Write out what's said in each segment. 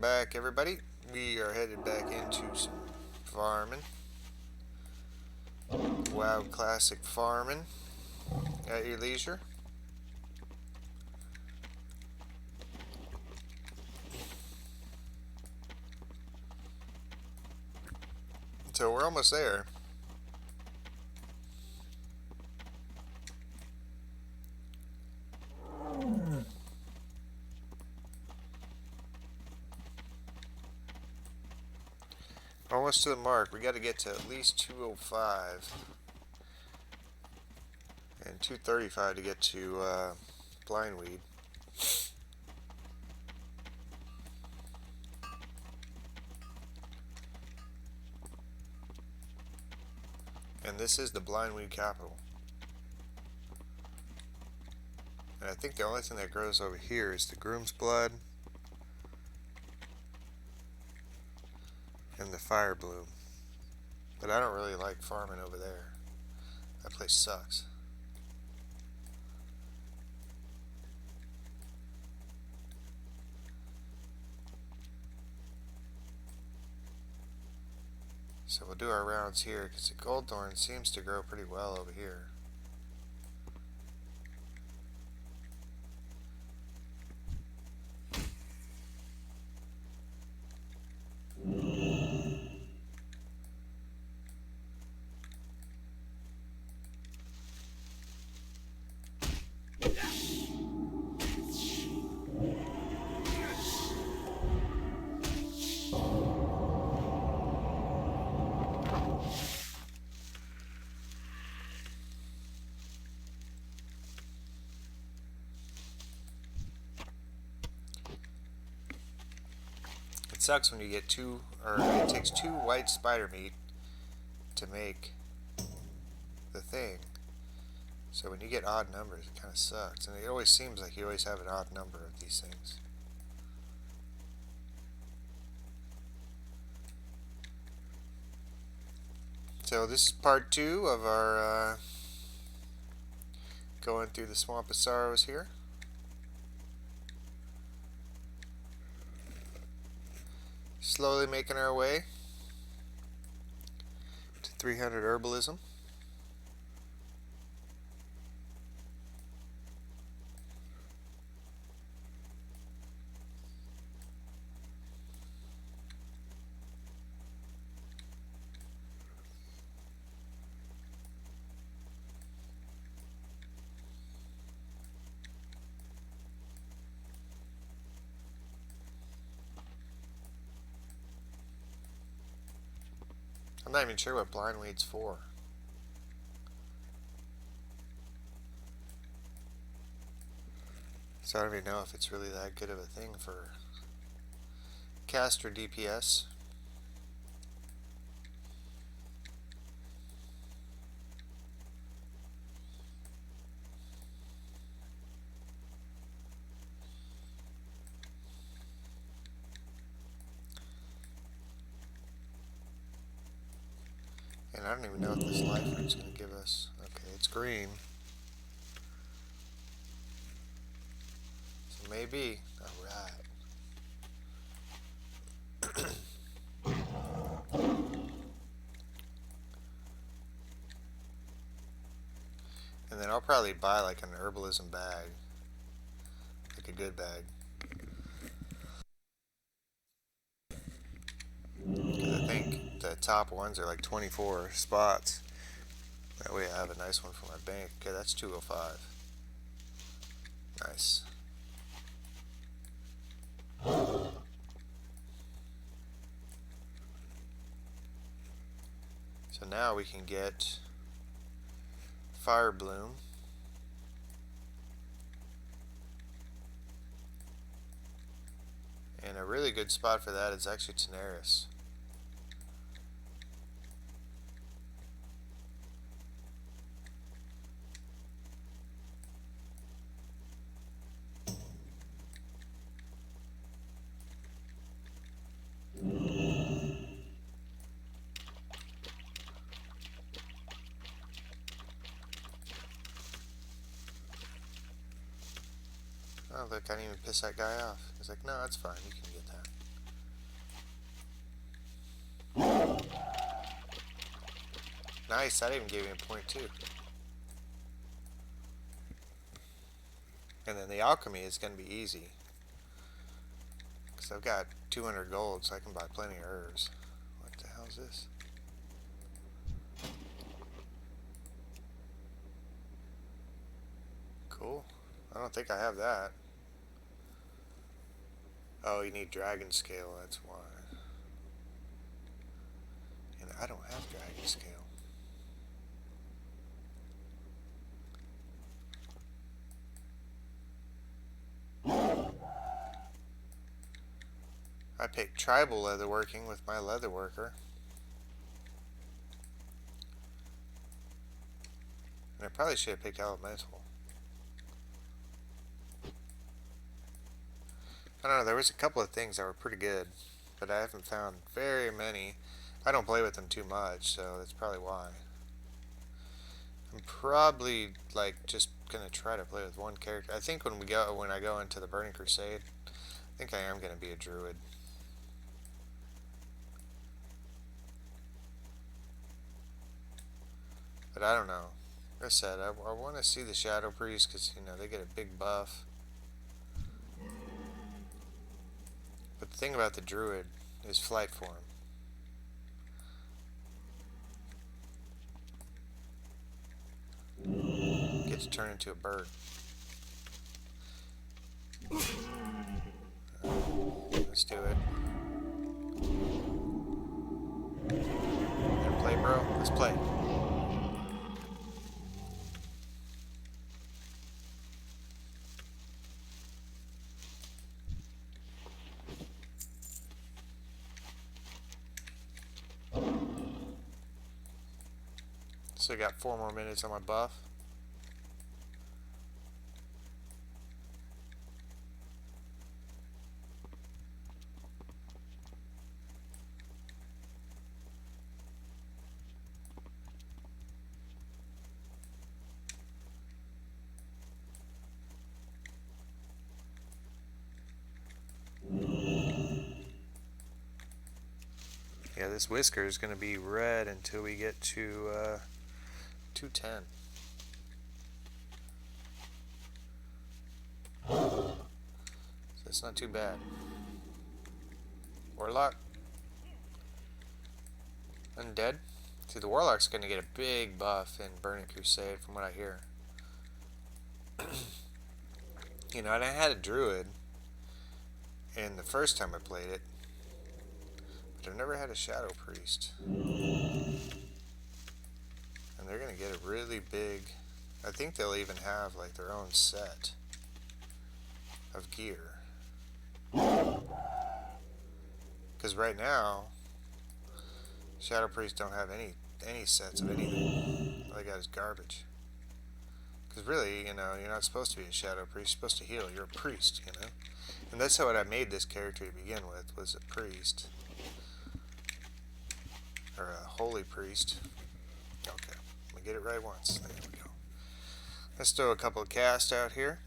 Back, everybody. We are headed back into some farming. Wild classic farming at your leisure. So we're almost there. Almost to the mark. We got to get to at least 205 and 235 to get to blindweed. And this is the blindweed capital. And I think the only thing that grows over here is the groom's blood and the fire bloom. But I don't really like farming over there. That place sucks. So we'll do our rounds here because the gold thorn seems to grow pretty well over here. It sucks when you get it takes two white spider meat to make the thing. So when you get odd numbers, it kind of sucks. And it always seems like you always have an odd number of these things. So this is part 2 of our going through the Swamp of Sorrows here. Slowly making our way to 300 herbalism. I'm not even sure what blindweed's for. So I don't even know if it's really that good of a thing for cast or DPS. And I don't even know what this life root's going to give us. Okay, it's green. So maybe. Alright. And then I'll probably buy like an herbalism bag. Like a good bag. Because I think the top ones are like 24 spots. That way I have a nice one for my bank. Okay, that's 205. Nice. So now we can get Fire Bloom. And a really good spot for that is actually Tenaris. Oh look, I didn't even piss that guy off. He's like, no, that's fine, you can get that. Nice, that even gave me a point too. And then the alchemy is going to be easy. Because I've got 200 gold, so I can buy plenty of herbs. What the hell is this? Cool. I don't think I have that. Oh, you need dragon scale, that's why. And I don't have dragon scale. I picked tribal leatherworking with my leatherworker. And I probably should have picked elemental. I don't know, there was a couple of things that were pretty good, but I haven't found very many. I don't play with them too much, so that's probably why. I'm probably like just gonna try to play with one character. I think when I go into the Burning Crusade, I think I am gonna be a druid. But I don't know. Like I said, I want to see the Shadow Priest because, you know, they get a big buff. But the thing about the druid is flight form. Get to turn into a bird. Let's do it. Gonna play, bro? Let's play. So I got 4 more minutes on my buff. Yeah, this whisker is going to be red until we get to 210. So it's not too bad. Warlock. Undead. See, the Warlock's going to get a big buff in Burning Crusade from what I hear. You know, and I had a druid in the first time I played it, but I've never had a Shadow Priest. And they're going to get a really big... I think they'll even have like their own set of gear. Because right now, Shadow Priests don't have any sets of anything. All they got is garbage. Because really, you know, you're not supposed to be a Shadow Priest. You're supposed to heal. You're a priest, you know. And that's how I made this character to begin with, was a priest. Or a holy priest. Okay, I'm going to get it right once. There we go. Let's throw a couple of casts out here.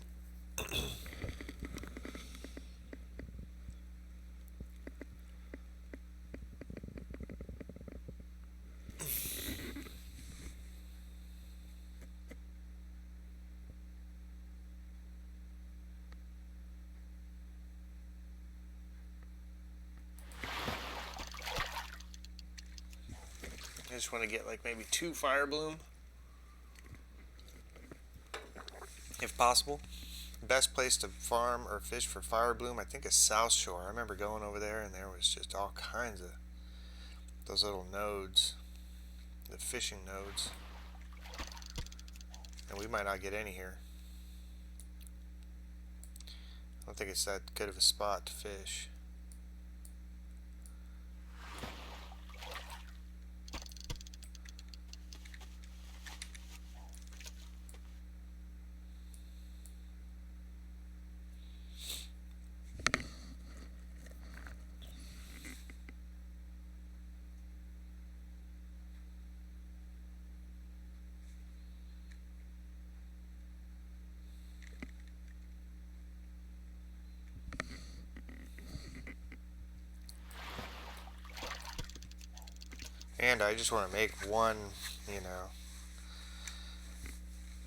I just want to get like maybe 2 Fire Bloom, if possible. Best place to farm or fish for Fire Bloom, I think, is South Shore. I remember going over there and there was just all kinds of those little nodes, the fishing nodes. And we might not get any here. I don't think it's that good of a spot to fish. And I just want to make one, you know.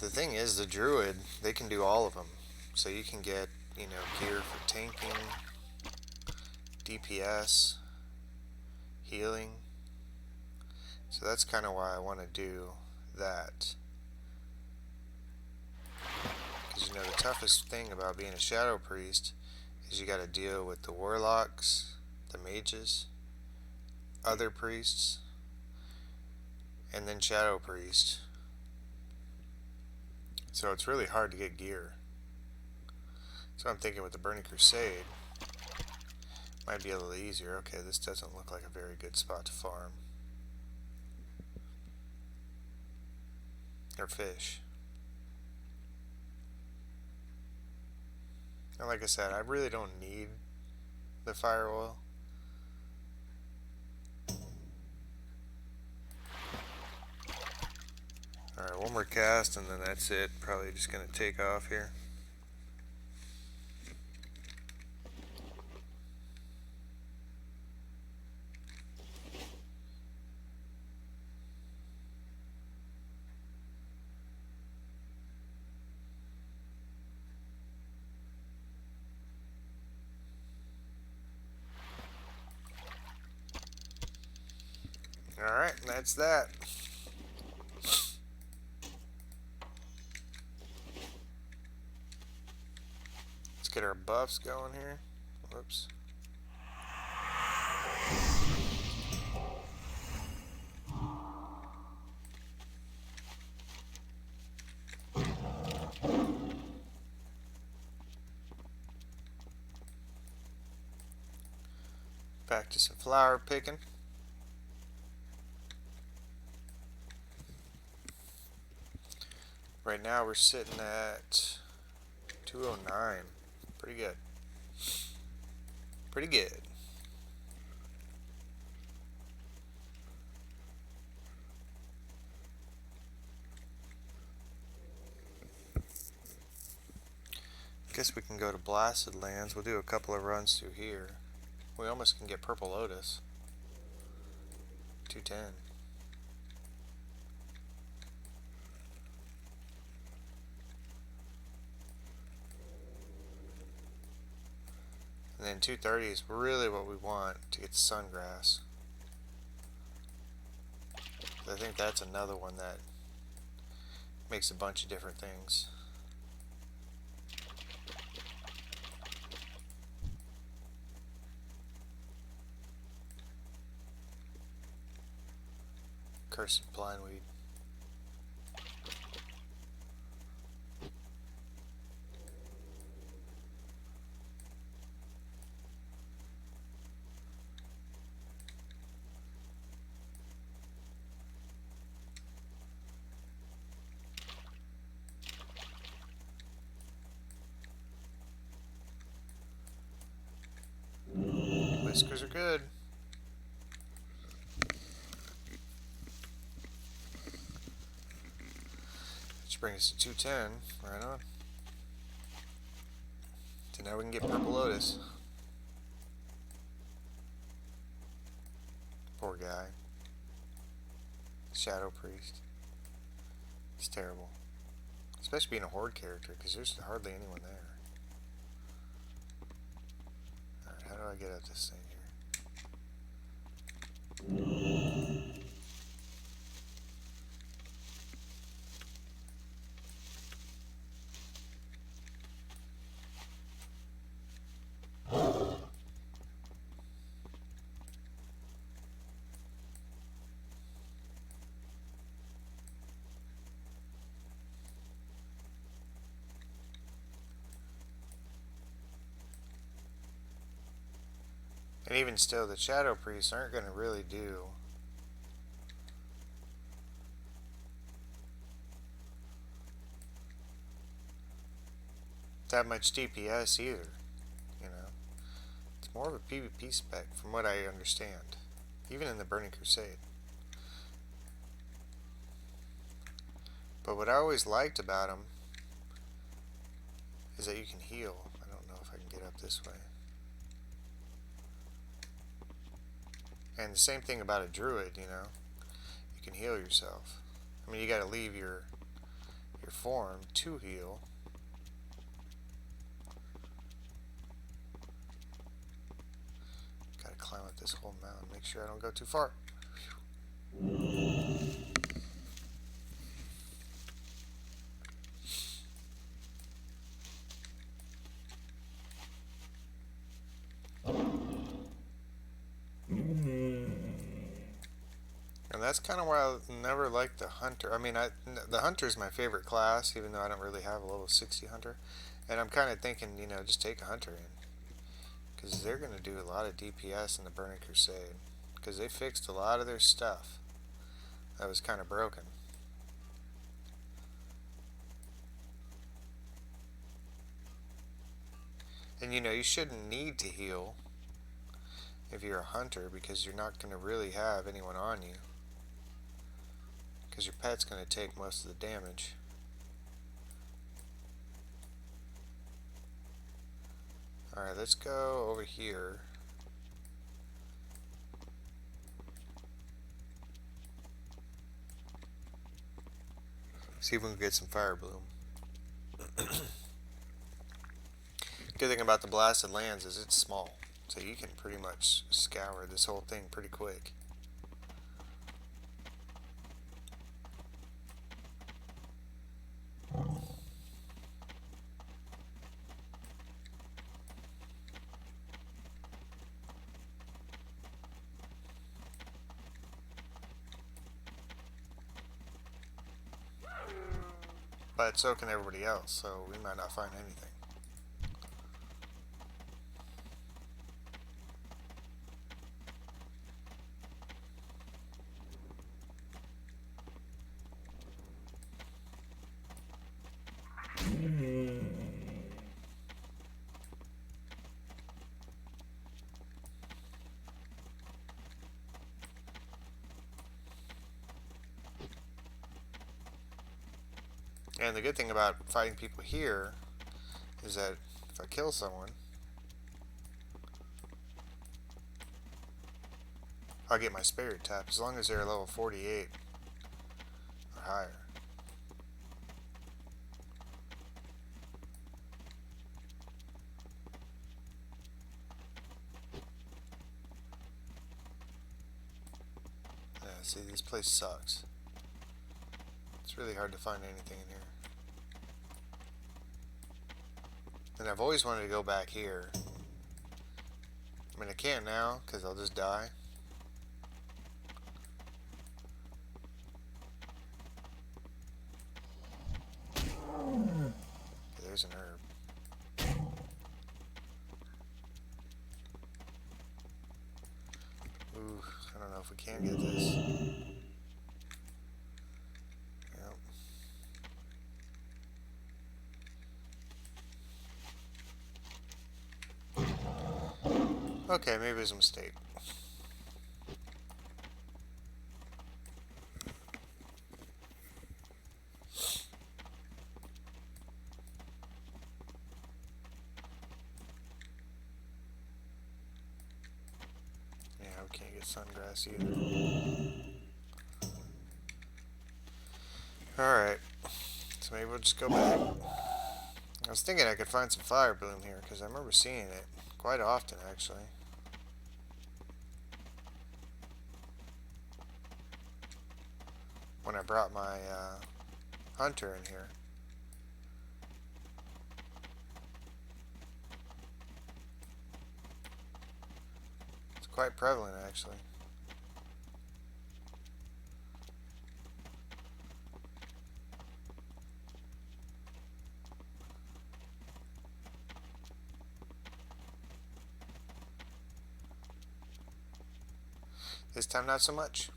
The thing is, the druid, they can do all of them. So you can get, you know, gear for tanking, DPS, healing. So that's kind of why I want to do that. Because, you know, the toughest thing about being a shadow priest is you got to deal with the warlocks, the mages, other priests, and then shadow priest. So it's really hard to get gear. So I'm thinking with the Burning Crusade, might be a little easier. Okay, this doesn't look like a very good spot to farm. Or fish. And like I said, I really don't need the fire oil. Alright, one more cast and then that's it. Probably just going to take off here. Alright, that's that. Let's get our buffs going here. Whoops. Back to some flower picking. Right now we're sitting at 209. Pretty good. Pretty good. Guess we can go to Blasted Lands. We'll do a couple of runs through here. We almost can get Purple Lotus. 210. And then 230 is really what we want to get Sungrass. I think that's another one that makes a bunch of different things. Cursed Blindweed. Whiskers are good. Which brings us to 210. Right on. So now we can get Purple Lotus. Poor guy. Shadow Priest. It's terrible. Especially being a horde character, because there's hardly anyone there. Alright, how do I get at this thing here? And even still, the Shadow Priests aren't going to really do that much DPS either, you know. It's more of a PvP spec from what I understand, even in the Burning Crusade. But what I always liked about them is that you can heal. I don't know if I can get up this way. And the same thing about a druid, you know. can heal yourself. I mean, you gotta leave your form to heal. Gotta climb up this whole mountain, make sure I don't go too far. And that's kind of why I never liked the hunter. I mean, the hunter is my favorite class, even though I don't really have a level 60 hunter. And I'm kind of thinking, you know, just take a hunter in, because they're going to do a lot of DPS in the Burning Crusade, because they fixed a lot of their stuff that was kind of broken. And you know, you shouldn't need to heal if you're a hunter, because you're not going to really have anyone on you, because your pet's going to take most of the damage. Alright, let's go over here. See if we can get some fire bloom. Good thing about the blasted lands is it's small, so you can pretty much scour this whole thing pretty quick. But so can everybody else, so we might not find anything. And the good thing about fighting people here is that if I kill someone, I'll get my spirit tap as long as they're level 48 or higher. Yeah, see, this place sucks. It's really hard to find anything in here. And I've always wanted to go back here. I mean, I can't now because I'll just die. Okay, there's an herb. Ooh, I don't know if we can get this. Yep. Okay, maybe it was a mistake. Yeah, we can't get sungrass either. Alright, so maybe we'll just go back. I was thinking I could find some fire bloom here, because I remember seeing it quite often, actually. When I brought my hunter in here. It's quite prevalent, actually. This time, not so much.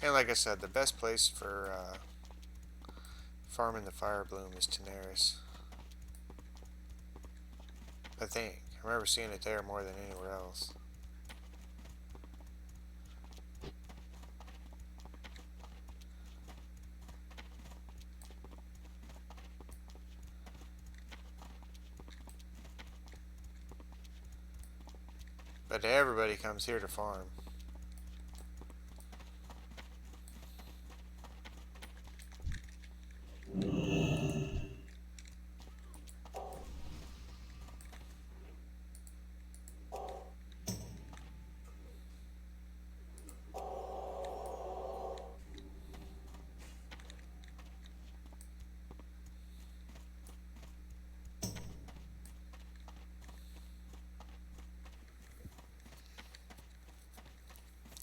And like I said, the best place for farming the fire bloom is Daenerys. I think. I remember seeing it there more than anywhere else. But everybody comes here to farm.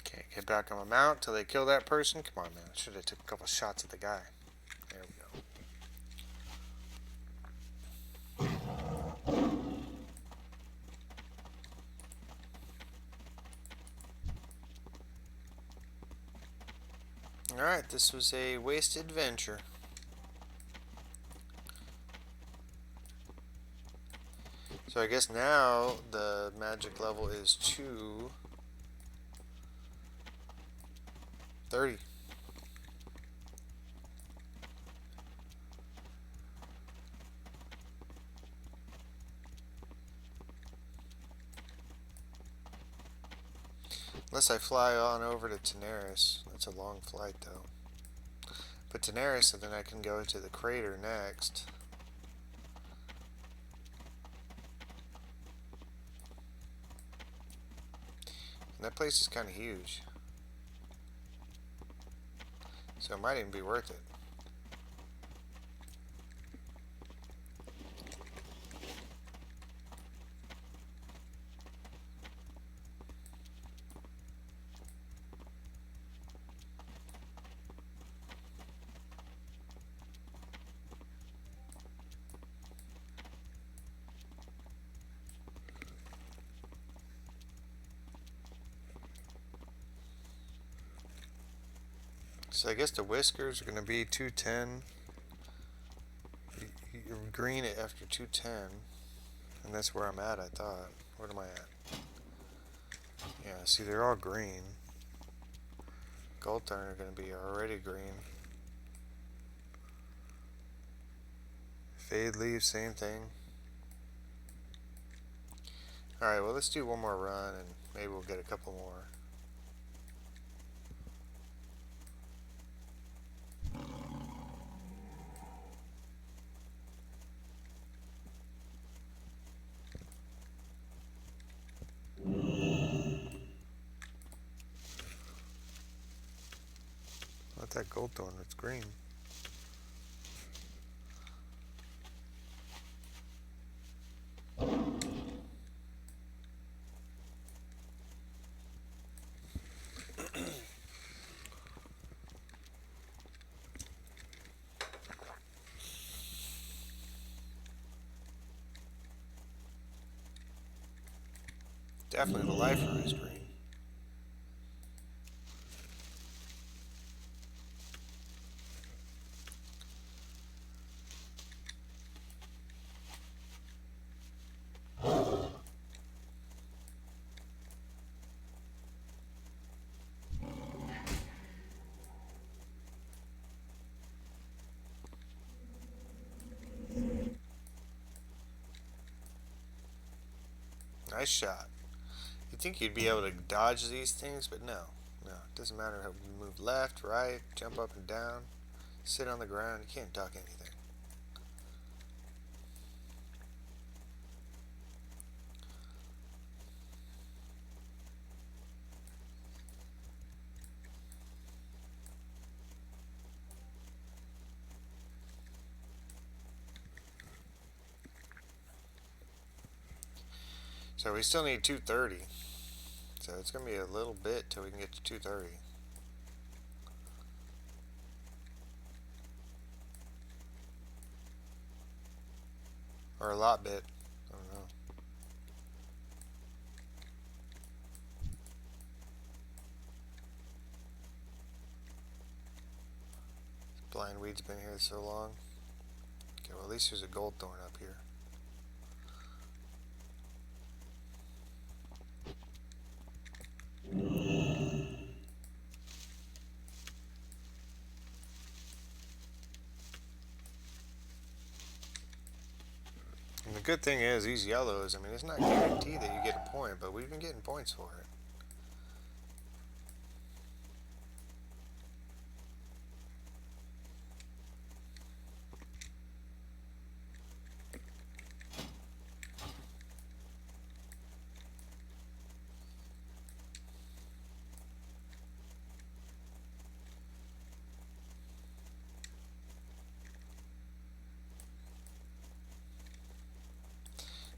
Can't get back on my mount till they kill that person. Come on, man. Should have took a couple shots at the guy. There we go. Alright, this was a wasted venture. So I guess now the magic level is 230. Unless I fly on over to Tenaris. That's a long flight though. But Tenaris, and then I can go to the crater next. And that place is kind of huge. So it might even be worth it. So I guess the whiskers are going to be 210. You're green after 210. And that's where I'm at, I thought. Where am I at? Yeah, see, they're all green. Gold thorn are going to be already green. Fade leaf, same thing. Alright, well, let's do one more run and maybe we'll get a couple more. Not that gold thorn, it's green. Definitely the lifer is green. Nice shot. You'd think you'd be able to dodge these things, but no. No, it doesn't matter how you move left, right, jump up and down, sit on the ground, you can't duck anything. So we still need 230. So it's going to be a little bit till we can get to 230. Or a lot bit. I don't know. This blind weed's been here so long. Okay, well at least there's a gold thorn up here. And the The good thing is, these yellows, I mean, it's not guaranteed that you get a point, but we've been getting points for it.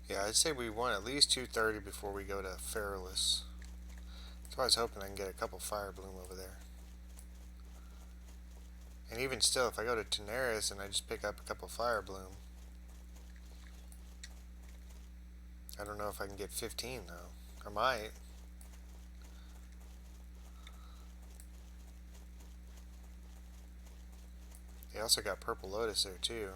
Yeah, I'd say we want at least 230 before we go to Feralus. So I was hoping I can get a couple Fire Bloom over there. And even still, if I go to Tenaris and I just pick up a couple Fire Bloom, I don't know if I can get 15 though. I might. They also got Purple Lotus there too.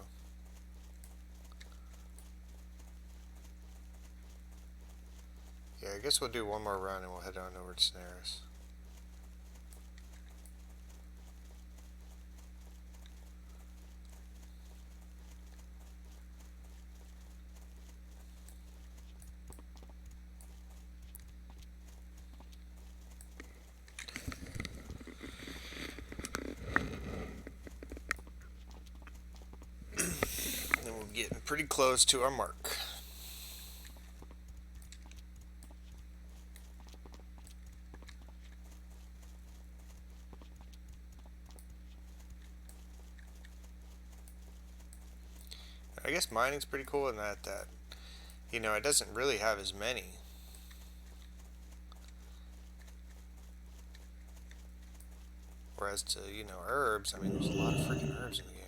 Yeah, I guess we'll do one more run and we'll head on over to Tenaris. And we're getting pretty close to our mark. I guess mining's pretty cool in that you know, it doesn't really have as many. Whereas to, you know, herbs, I mean, there's a lot of freaking herbs in the game.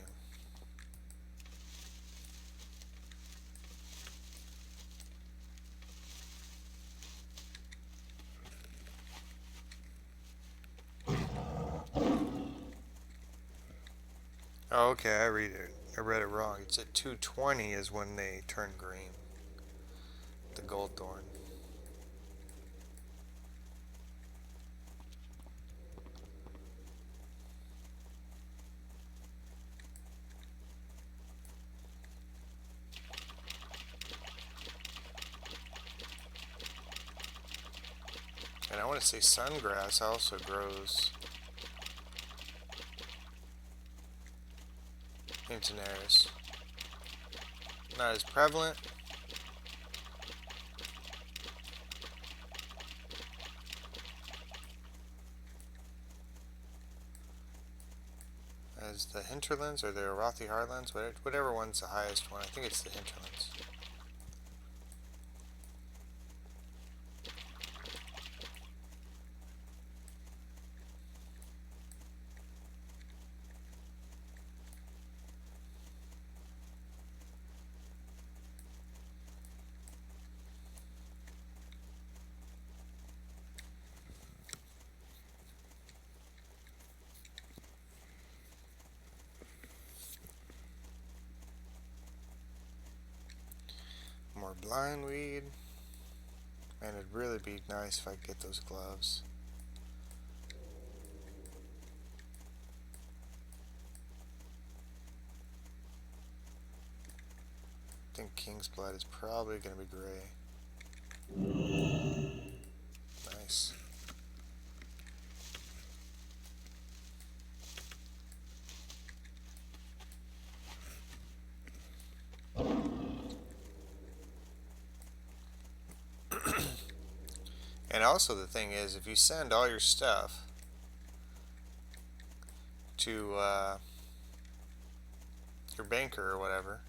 Oh, okay, I read it. I read it wrong. It's at 220 is when they turn green. The gold thorn. And I want to say sungrass also grows in Tenaris. Not as prevalent. As the hinterlands or the Arathi Heartlands, whatever one's the highest one. I think it's the hinterlands. More blindweed. Man, it'd really be nice if I could get those gloves. I think King's Blood is probably going to be gray. Nice. And also the thing is, if you send all your stuff to your banker or whatever,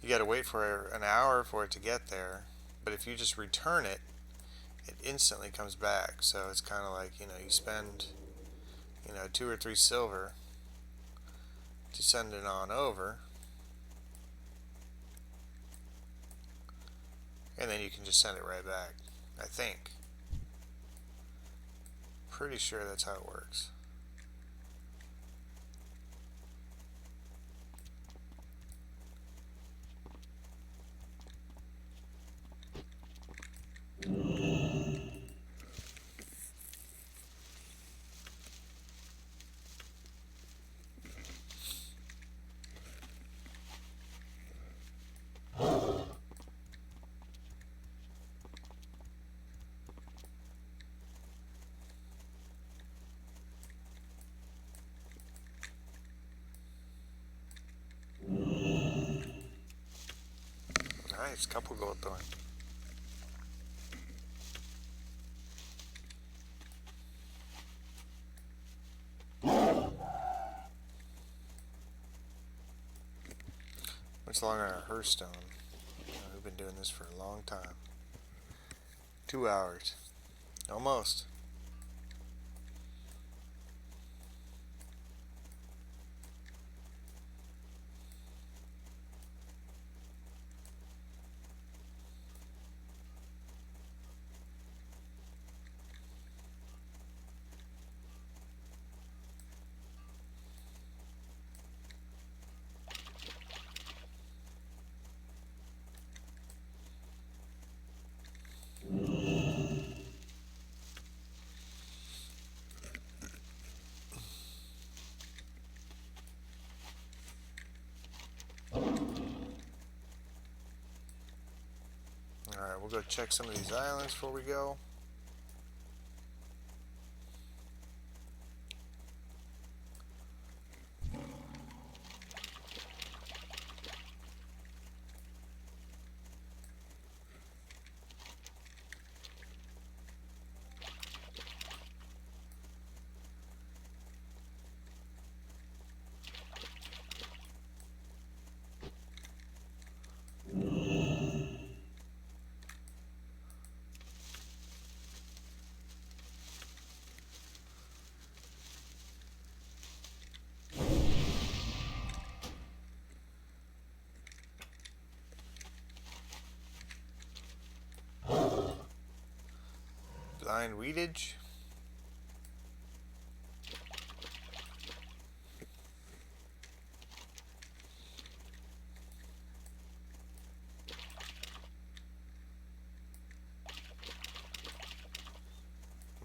you gotta wait for an hour for it to get there. But if you just return it, it instantly comes back. So it's kind of like, you know, you spend, you know, 2 or 3 silver to send it on over, and then you can just send it right back. I think. Pretty sure that's how it works. Nice, couple gold thorn. Much longer on a Hearthstone. We've been doing this for a long time. 2 hours. Almost. Alright, we'll go check some of these islands before we go. Blind weedage.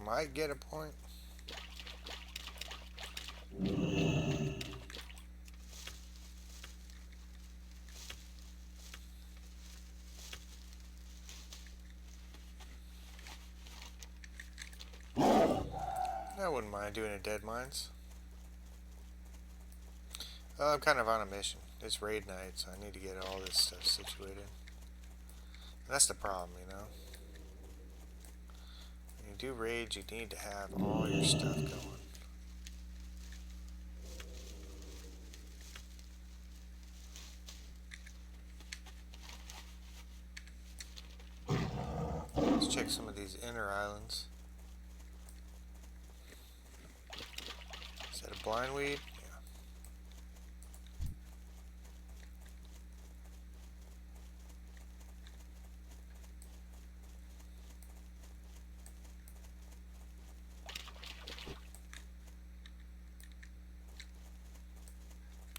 Might get a point. I wouldn't mind doing a Dead Mines. I'm kind of on a mission. It's raid night, so I need to get all this stuff situated. And that's the problem, you know. When you do raids, you need to have all your stuff going. Let's check some of these inner islands. Is that a blindweed? Yeah.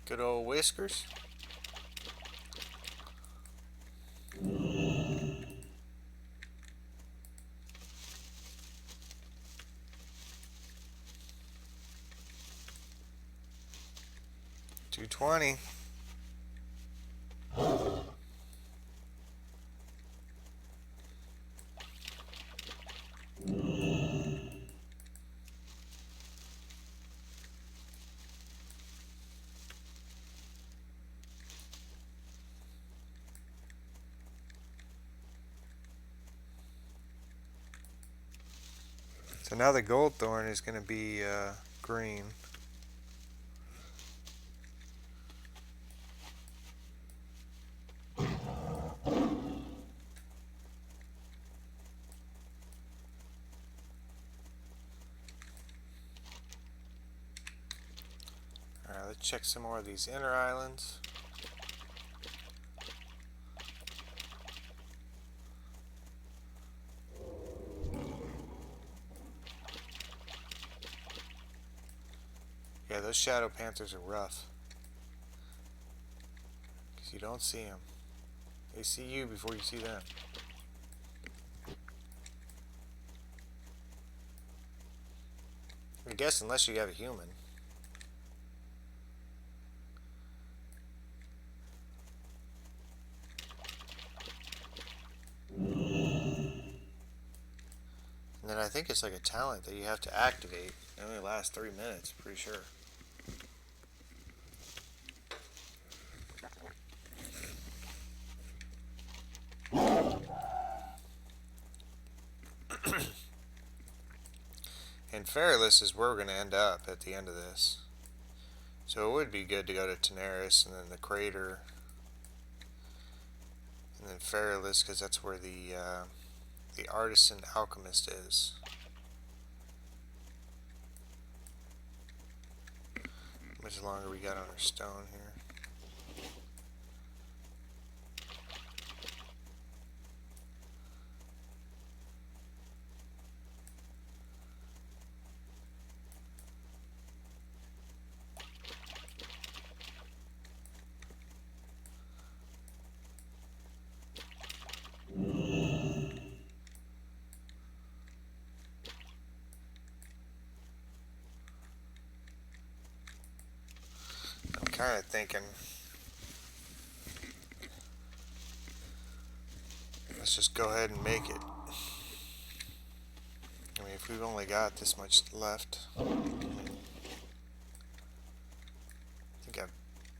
Good old whiskers. $220. So now the gold thorn is going to be green. Alright, let's check some more of these inner islands. Yeah, those shadow panthers are rough. Because you don't see them. They see you before you see them. I guess unless you have a human. And then I think it's like a talent that you have to activate. It only lasts 3 minutes, pretty sure. And Feralus is where we're going to end up at the end of this. So it would be good to go to Tenaris and then the crater. And then Feralus, because that's where the artisan alchemist is. How much longer we got on our stone here? I'm kind of thinking, let's just go ahead and make it. I mean, if we've only got this much left, I think I've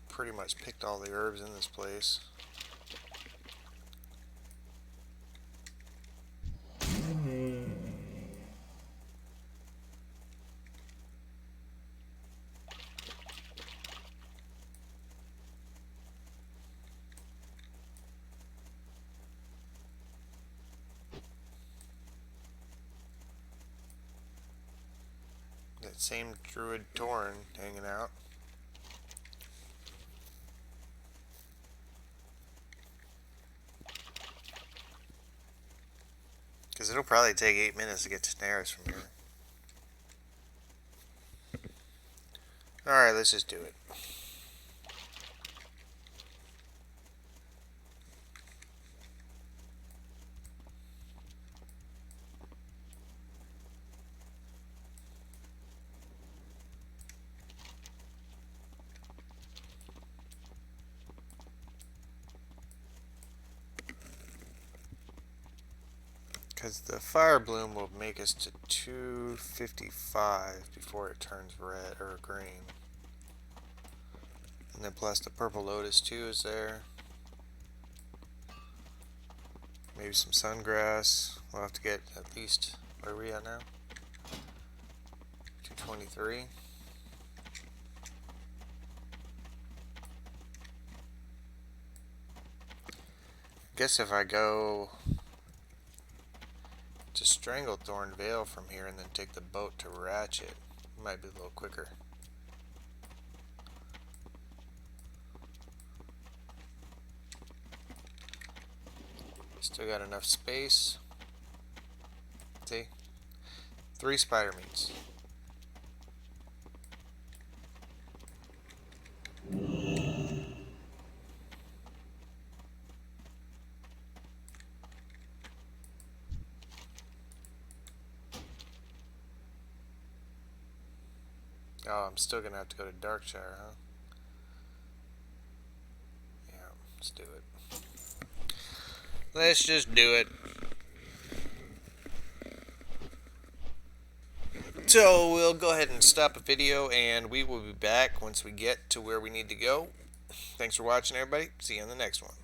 pretty much picked all the herbs in this place. That same druid Torn hanging out. Because it'll probably take 8 minutes to get to Tenaris from here. Alright, let's just do it. Because the fire bloom will make us to 255 before it turns red or green. And then plus the purple lotus too is there. Maybe some sungrass. We'll have to get at least, where are we at now? 223. I guess if I go to Stranglethorn Vale from here and then take the boat to Ratchet, it might be a little quicker. Still got enough space. See? 3 spider meats. Oh, I'm still gonna have to go to Darkshire, huh? Yeah, let's do it. Let's just do it. So we'll go ahead and stop the video and we will be back once we get to where we need to go. Thanks for watching, everybody. See you on the next one.